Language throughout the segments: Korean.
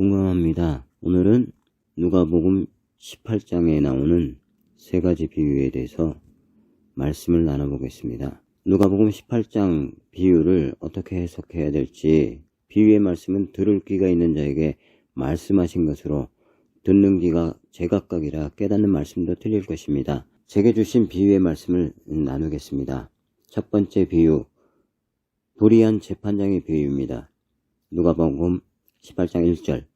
건강합니다. 오늘은 누가복음 18장에 나오는 세 가지 비유에 대해서 말씀을 나눠보겠습니다. 누가복음 18장 비유를 어떻게 해석해야 될지, 비유의 말씀은 들을 귀가 있는 자에게 말씀하신 것으로 듣는 귀가 제각각이라 깨닫는 말씀도 틀릴 것입니다. 제게 주신 비유의 말씀을 나누겠습니다. 첫 번째 비유, 불의한 재판장의 비유입니다. 누가복음 18장 1절,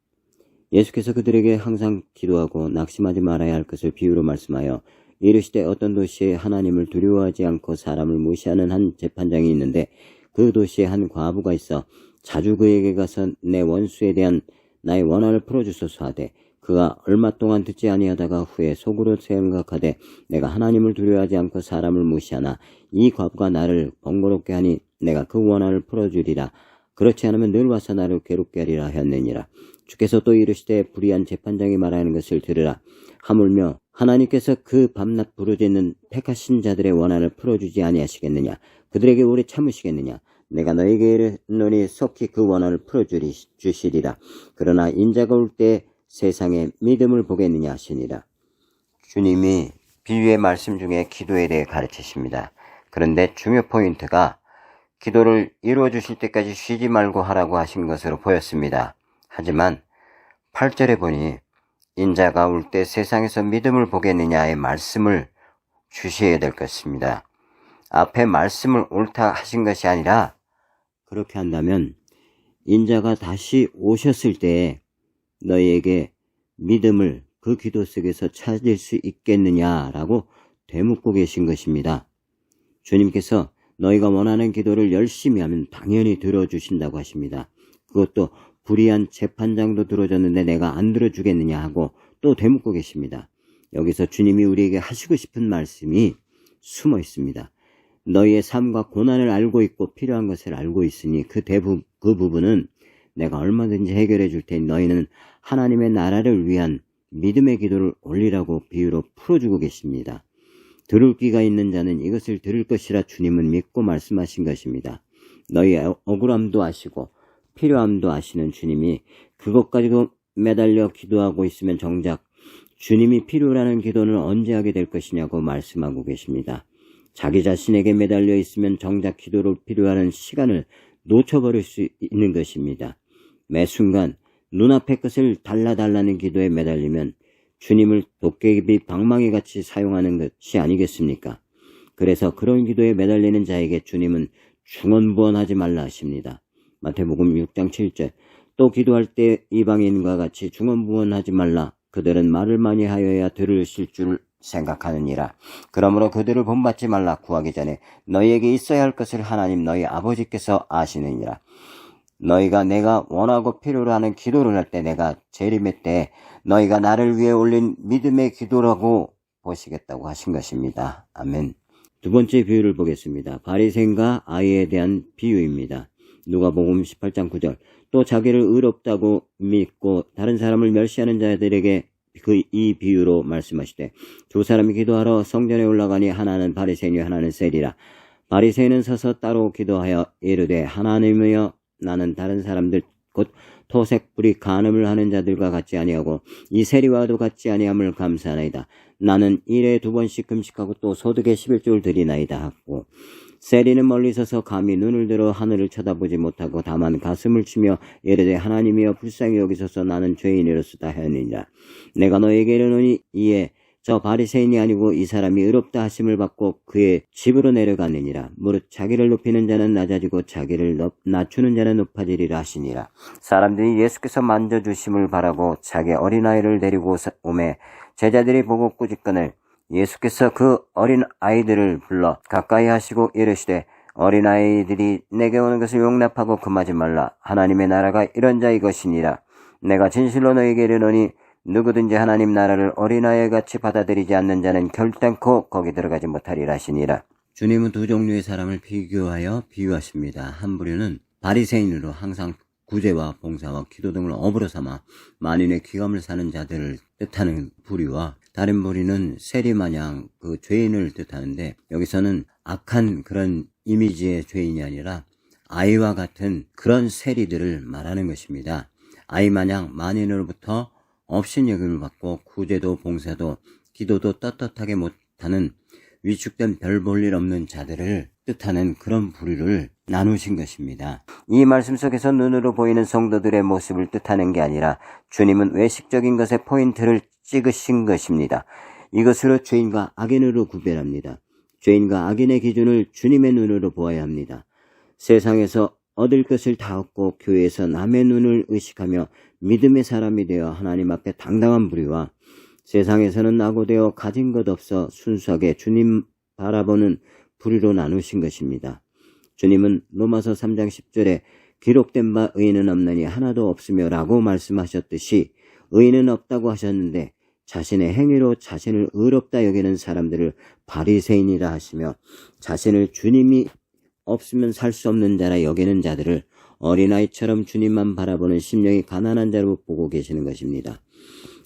예수께서 그들에게 항상 기도하고 낙심하지 말아야 할 것을 비유로 말씀하여 이르시되 어떤 도시에 하나님을 두려워하지 않고 사람을 무시하는 한 재판장이 있는데 그 도시에 한 과부가 있어 자주 그에게 가서 내 원수에 대한 나의 원한을 풀어주소서 하되 그가 얼마 동안 듣지 아니하다가 후에 속으로 생각하되 내가 하나님을 두려워하지 않고 사람을 무시하나 이 과부가 나를 번거롭게 하니 내가 그 원한을 풀어주리라. 그렇지 않으면 늘 와서 나를 괴롭게 하리라 하였느니라. 주께서 또 이르시되 불의한 재판장이 말하는 것을 들으라. 하물며 하나님께서 그 밤낮 부르짖는 택하신 자들의 원한을 풀어주지 아니하시겠느냐. 그들에게 오래 참으시겠느냐. 내가 너에게 이르노니 속히 그 원한을 풀어주시리라. 그러나 인자가 올 때 세상에 믿음을 보겠느냐 하시니라. 주님이 비유의 말씀 중에 기도에 대해 가르치십니다. 그런데 중요 포인트가 기도를 이루어 주실 때까지 쉬지 말고 하라고 하신 것으로 보였습니다. 하지만 8절에 보니 인자가 올 때 세상에서 믿음을 보겠느냐의 말씀을 주셔야 될 것입니다. 앞에 말씀을 옳다 하신 것이 아니라 그렇게 한다면 인자가 다시 오셨을 때 너희에게 믿음을 그 기도 속에서 찾을 수 있겠느냐라고 되묻고 계신 것입니다. 주님께서 너희가 원하는 기도를 열심히 하면 당연히 들어주신다고 하십니다. 그것도 불의한 재판장도 들어줬는데 내가 안 들어주겠느냐 하고 또 되묻고 계십니다. 여기서 주님이 우리에게 하시고 싶은 말씀이 숨어 있습니다. 너희의 삶과 고난을 알고 있고 필요한 것을 알고 있으니 그 부분은 내가 얼마든지 해결해 줄 테니 너희는 하나님의 나라를 위한 믿음의 기도를 올리라고 비유로 풀어주고 계십니다. 들을 귀가 있는 자는 이것을 들을 것이라 주님은 믿고 말씀하신 것입니다. 너희의 억울함도 아시고 필요함도 아시는 주님이 그것 가지고 매달려 기도하고 있으면 정작 주님이 필요라는 기도는 언제 하게 될 것이냐고 말씀하고 계십니다. 자기 자신에게 매달려 있으면 정작 기도를 필요하는 시간을 놓쳐버릴 수 있는 것입니다. 매 순간 눈앞의 것을 달라달라는 기도에 매달리면 주님을 도깨비 방망이같이 사용하는 것이 아니겠습니까? 그래서 그런 기도에 매달리는 자에게 주님은 중언부언하지 말라 하십니다. 마태복음 6장 7절, 또 기도할 때 이방인과 같이 중언부언하지 말라. 그들은 말을 많이 하여야 들으실 줄 생각하느니라. 그러므로 그들을 본받지 말라. 구하기 전에 너희에게 있어야 할 것을 하나님 너희 아버지께서 아시느니라. 너희가 내가 원하고 필요로 하는 기도를 할 때 내가 재림의 때 너희가 나를 위해 올린 믿음의 기도라고 보시겠다고 하신 것입니다. 아멘. 두 번째 비유를 보겠습니다. 바리새인과 아이에 대한 비유입니다. 누가복음 18장 9절, 또 자기를 의롭다고 믿고 다른 사람을 멸시하는 자들에게 이 비유로 말씀하시되 두 사람이 기도하러 성전에 올라가니 하나는 바리새인이요 하나는 세리라. 바리새인은 서서 따로 기도하여 이르되 하나님이여 나는 다른 사람들 곧 토색 불이 간음을 하는 자들과 같지 아니하고 이 세리와도 같지 아니함을 감사하나이다. 나는 일에 2번씩 금식하고 또 소득의 11조를 드리나이다 하고, 세리는 멀리 서서 감히 눈을 들어 하늘을 쳐다보지 못하고 다만 가슴을 치며 이르되 하나님이여 불쌍히 여기소서 나는 죄인이로소다 하였느니라. 내가 너에게 이르노니 이에 저 바리새인이 아니고 이 사람이 의롭다 하심을 받고 그의 집으로 내려가느니라. 무릇 자기를 높이는 자는 낮아지고 자기를 낮추는 자는 높아지리라 하시니라. 사람들이 예수께서 만져주심을 바라고 자기 어린아이를 데리고 오매 제자들이 보고 꾸짖거늘 예수께서 그 어린아이들을 불러 가까이 하시고 이르시되 어린아이들이 내게 오는 것을 용납하고 금하지 말라. 하나님의 나라가 이런 자의 것이니라. 내가 진실로 너에게 이르노니 누구든지 하나님 나라를 어린아이같이 받아들이지 않는 자는 결단코 거기 들어가지 못하리라 하시니라. 주님은 두 종류의 사람을 비교하여 비유하십니다. 한 부류는 바리새인으로 항상 구제와 봉사와 기도 등을 업으로 삼아 만인의 귀감을 사는 자들을 뜻하는 부류와 다른 부류는 세리마냥 그 죄인을 뜻하는데 여기서는 악한 그런 이미지의 죄인이 아니라 아이와 같은 그런 세리들을 말하는 것입니다. 아이마냥 만인으로부터 업신여김을 받고 구제도 봉사도 기도도 떳떳하게 못하는 위축된 별 볼 일 없는 자들을 뜻하는 그런 부류를 나누신 것입니다. 이 말씀 속에서 눈으로 보이는 성도들의 모습을 뜻하는 게 아니라 주님은 외식적인 것에 포인트를 찍으신 것입니다. 이것으로 죄인과 악인으로 구별합니다. 죄인과 악인의 기준을 주님의 눈으로 보아야 합니다. 세상에서 얻을 것을 다 얻고 교회에서 남의 눈을 의식하며 믿음의 사람이 되어 하나님 앞에 당당한 부류와 세상에서는 낙오되어 가진 것 없어 순수하게 주님 바라보는 부류로 나누신 것입니다. 주님은 로마서 3장 10절에 기록된 바 의인은 없느니 하나도 없으며 라고 말씀하셨듯이 의인은 없다고 하셨는데 자신의 행위로 자신을 의롭다 여기는 사람들을 바리새인이라 하시며 자신을 주님이 없으면 살 수 없는 자라 여기는 자들을 어린아이처럼 주님만 바라보는 심령이 가난한 자로 보고 계시는 것입니다.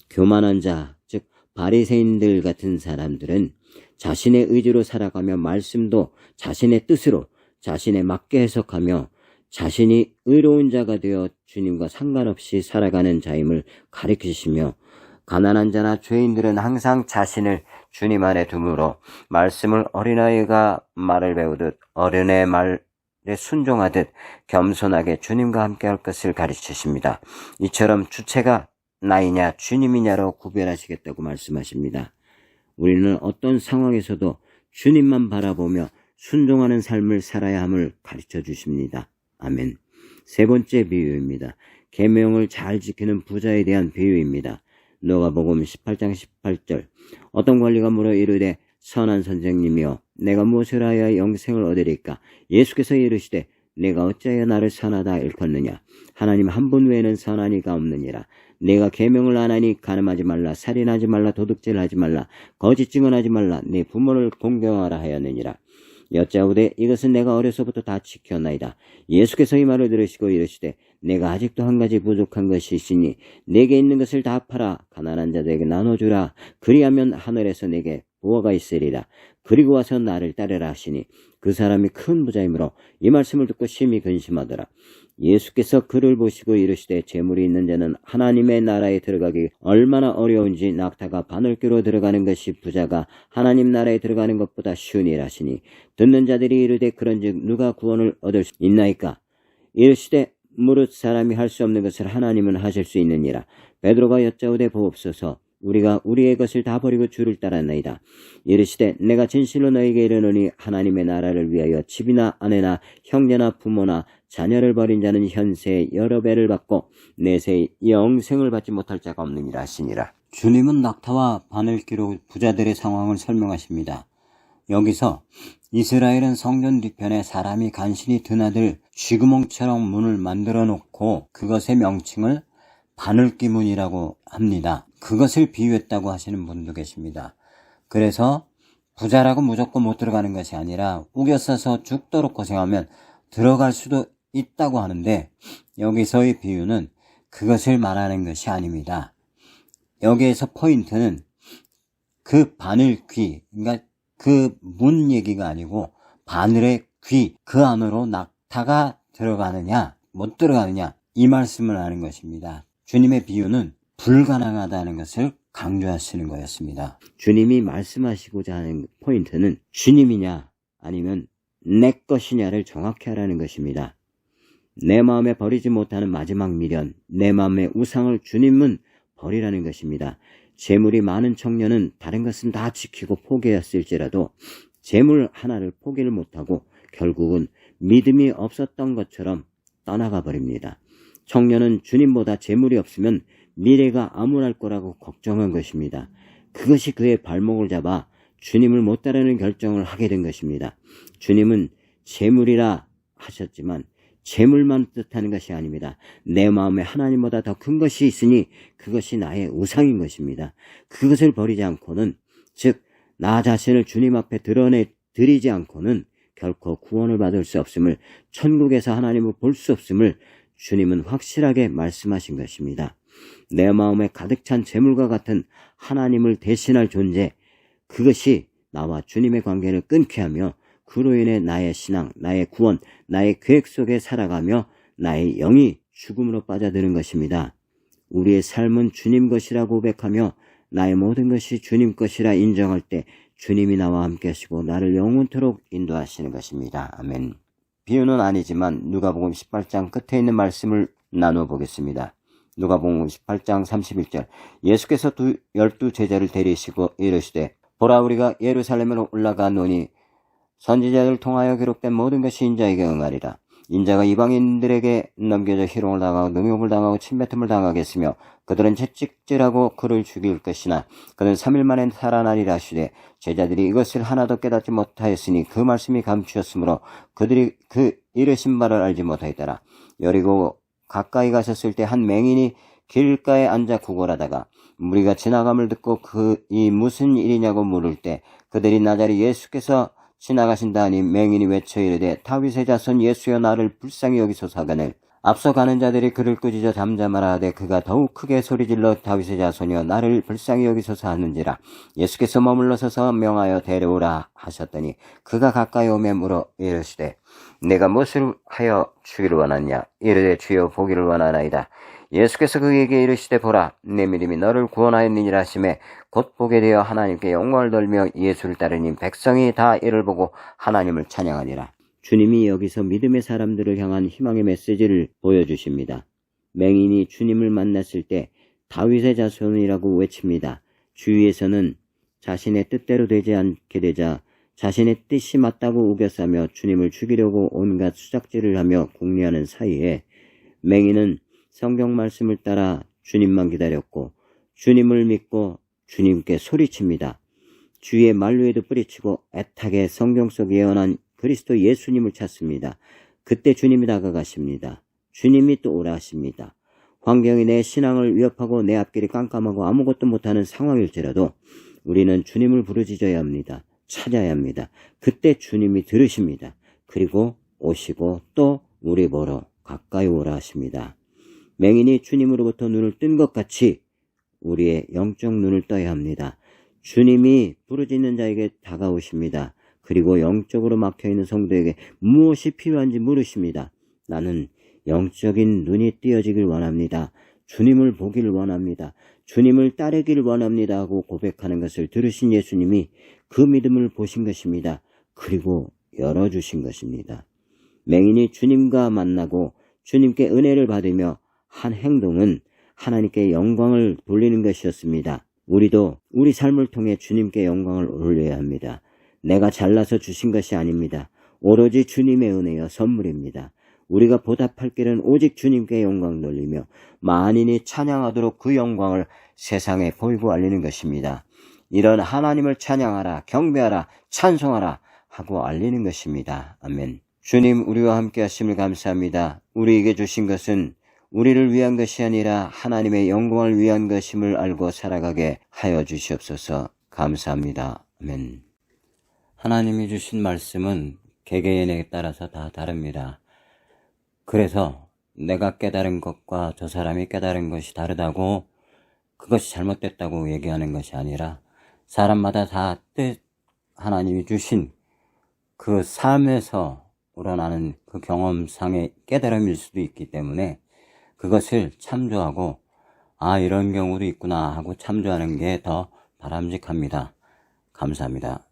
교만한 자, 즉 바리새인들 같은 사람들은 자신의 의지로 살아가며 말씀도 자신의 뜻으로 자신에 맞게 해석하며 자신이 의로운 자가 되어 주님과 상관없이 살아가는 자임을 가리키시며 가난한 자나 죄인들은 항상 자신을 주님 안에 두므로 말씀을 어린아이가 말을 배우듯 어른의 말에 순종하듯 겸손하게 주님과 함께 할 것을 가르치십니다. 이처럼 주체가 나이냐 주님이냐로 구별하시겠다고 말씀하십니다. 우리는 어떤 상황에서도 주님만 바라보며 순종하는 삶을 살아야 함을 가르쳐 주십니다. 아멘. 세 번째 비유입니다. 계명을 잘 지키는 부자에 대한 비유입니다. 누가복음 18장 18절. 어떤 관리가 물어 이르되 선한 선생님이여 내가 무엇을 하여 영생을 얻으리까? 예수께서 이르시되 내가 어찌하여 나를 선하다 일컫느냐? 하나님 한 분 외에는 선한 이가 없느니라. 내가 계명을 안 하니 간음하지 말라, 살인하지 말라, 도둑질하지 말라, 거짓 증언하지 말라, 네 부모를 공경하라 하였느니라. 여짜오되 이것은 내가 어려서부터 다 지켰나이다. 예수께서 이 말을 들으시고 이르시되 내가 아직도 한 가지 부족한 것이 있으니 내게 있는 것을 다 팔아 가난한 자들에게 나눠주라. 그리하면 하늘에서 내게 부어가 있으리라. 그리고 와서 나를 따르라 하시니 그 사람이 큰 부자이므로 이 말씀을 듣고 심히 근심하더라. 예수께서 그를 보시고 이르시되 재물이 있는 자는 하나님의 나라에 들어가기 얼마나 어려운지 낙타가 바늘귀로 들어가는 것이 부자가 하나님 나라에 들어가는 것보다 쉬우니라 하시니 듣는 자들이 이르되 그런즉 누가 구원을 얻을 수 있나이까? 이르시되 무릇 사람이 할 수 없는 것을 하나님은 하실 수 있느니라. 베드로가 여짜오되 보옵소서 우리가 우리의 것을 다 버리고 주를 따랐나이다. 이르시되 내가 진실로 너에게 이르노니 하나님의 나라를 위하여 집이나 아내나 형제나 부모나 자녀를 버린 자는 현세에 여러 배를 받고 내세에 영생을 받지 못할 자가 없느니라 하시니라. 주님은 낙타와 바늘귀로 부자들의 상황을 설명하십니다. 여기서 이스라엘은 성전 뒤편에 사람이 간신히 드나들 쥐구멍처럼 문을 만들어 놓고 그것의 명칭을 바늘귀문이라고 합니다. 그것을 비유했다고 하시는 분도 계십니다. 그래서 부자라고 무조건 못 들어가는 것이 아니라 우겨싸서 죽도록 고생하면 들어갈 수도 있다고 하는데 여기서의 비유는 그것을 말하는 것이 아닙니다. 여기에서 포인트는 그 바늘귀, 그러니까 그 문 얘기가 아니고 바늘의 귀, 그 안으로 낙타가 들어가느냐 못 들어가느냐 이 말씀을 하는 것입니다. 주님의 비유는 불가능하다는 것을 강조하시는 거였습니다. 주님이 말씀하시고자 하는 포인트는 주님이냐 아니면 내 것이냐를 정확히 하라는 것입니다. 내 마음에 버리지 못하는 마지막 미련, 내 마음의 우상을 주님은 버리라는 것입니다. 재물이 많은 청년은 다른 것은 다 지키고 포기했을지라도 재물 하나를 포기를 못하고 결국은 믿음이 없었던 것처럼 떠나가 버립니다. 청년은 주님보다 재물이 없으면 미래가 암울할 거라고 걱정한 것입니다. 그것이 그의 발목을 잡아 주님을 못 따르는 결정을 하게 된 것입니다. 주님은 재물이라 하셨지만 재물만 뜻하는 것이 아닙니다. 내 마음에 하나님보다 더 큰 것이 있으니 그것이 나의 우상인 것입니다. 그것을 버리지 않고는, 즉 나 자신을 주님 앞에 드리지 않고는 결코 구원을 받을 수 없음을, 천국에서 하나님을 볼 수 없음을 주님은 확실하게 말씀하신 것입니다. 내 마음에 가득 찬 재물과 같은 하나님을 대신할 존재, 그것이 나와 주님의 관계를 끊게 하며 그로 인해 나의 신앙, 나의 구원, 나의 계획 속에 살아가며 나의 영이 죽음으로 빠져드는 것입니다. 우리의 삶은 주님 것이라 고백하며 나의 모든 것이 주님 것이라 인정할 때 주님이 나와 함께 하시고 나를 영원토록 인도하시는 것입니다. 아멘. 비유는 아니지만 누가복음 18장 끝에 있는 말씀을 나눠보겠습니다. 누가복음 18장 31절 예수께서 12 제자를 데리시고 이르시되 보라 우리가 예루살렘으로 올라가노니 선지자를 통하여 기록된 모든 것이 인자에게 응하리라. 인자가 이방인들에게 넘겨져 희롱을 당하고 능욕을 당하고 침뱉음을 당하겠으며 그들은 채찍질하고 그를 죽일 것이나 그는 3일 만에 살아나리라 하시되 제자들이 이것을 하나도 깨닫지 못하였으니 그 말씀이 감추었으므로 그들이 그 이르신 바를 알지 못하였더라. 여리고 가까이 가셨을 때 한 맹인이 길가에 앉아 구걸하다가 무리가 지나감을 듣고 이 무슨 일이냐고 물을 때 그들이 나자리 예수께서 지나가신다 하니 맹인이 외쳐 이르되 다윗의 자손 예수여 나를 불쌍히 여기소서 하거늘 앞서 가는 자들이 그를 꾸짖어 잠잠하라 하되 그가 더욱 크게 소리질러 다윗의 자손이여 나를 불쌍히 여기소서 하는지라. 예수께서 머물러 서서 명하여 데려오라 하셨더니 그가 가까이 오매 물어 이르시되 내가 무엇을 하여 주기를 원하냐. 이르되 주여 보기를 원하나이다. 예수께서 그에게 이르시되 보라 내 믿음이 너를 구원하였느니라 하시매 곧 보게 되어 하나님께 영광을 돌며 예수를 따르니 백성이 다 이를 보고 하나님을 찬양하니라. 주님이 여기서 믿음의 사람들을 향한 희망의 메시지를 보여주십니다. 맹인이 주님을 만났을 때 다윗의 자손이라고 외칩니다. 주위에서는 자신의 뜻대로 되지 않게 되자 자신의 뜻이 맞다고 우겨싸며 주님을 죽이려고 온갖 수작질을 하며 궁리하는 사이에 맹인은 성경 말씀을 따라 주님만 기다렸고 주님을 믿고 주님께 소리칩니다. 주위의 만류에도 뿌리치고 애타게 성경 속 예언한 그리스도 예수님을 찾습니다. 그때 주님이 다가가십니다. 주님이 또 오라 하십니다. 환경이 내 신앙을 위협하고 내 앞길이 깜깜하고 아무것도 못하는 상황일지라도 우리는 주님을 부르짖어야 합니다. 찾아야 합니다. 그때 주님이 들으십니다. 그리고 오시고 또 우리 보러 가까이 오라 하십니다. 맹인이 주님으로부터 눈을 뜬 것 같이 우리의 영적 눈을 떠야 합니다. 주님이 부르짖는 자에게 다가오십니다. 그리고 영적으로 막혀있는 성도에게 무엇이 필요한지 물으십니다. 나는 영적인 눈이 띄어지길 원합니다. 주님을 보기를 원합니다. 주님을 따르기를 원합니다 하고 고백하는 것을 들으신 예수님이 그 믿음을 보신 것입니다. 그리고 열어주신 것입니다. 맹인이 주님과 만나고 주님께 은혜를 받으며 한 행동은 하나님께 영광을 돌리는 것이었습니다. 우리도 우리 삶을 통해 주님께 영광을 올려야 합니다. 내가 잘나서 주신 것이 아닙니다. 오로지 주님의 은혜여 선물입니다. 우리가 보답할 길은 오직 주님께 영광 돌리며 만인이 찬양하도록 그 영광을 세상에 보이고 알리는 것입니다. 이런 하나님을 찬양하라, 경배하라, 찬송하라 하고 알리는 것입니다. 아멘. 주님 우리와 함께 하심을 감사합니다. 우리에게 주신 것은 우리를 위한 것이 아니라 하나님의 영광을 위한 것임을 알고 살아가게 하여 주시옵소서. 감사합니다. 아멘. 하나님이 주신 말씀은 개개인에 따라서 다 다릅니다. 그래서 내가 깨달은 것과 저 사람이 깨달은 것이 다르다고 그것이 잘못됐다고 얘기하는 것이 아니라 사람마다 다 하나님이 주신 그 삶에서 우러나는 그 경험상의 깨달음일 수도 있기 때문에 그것을 참조하고 이런 경우도 있구나 하고 참조하는 게 더 바람직합니다. 감사합니다.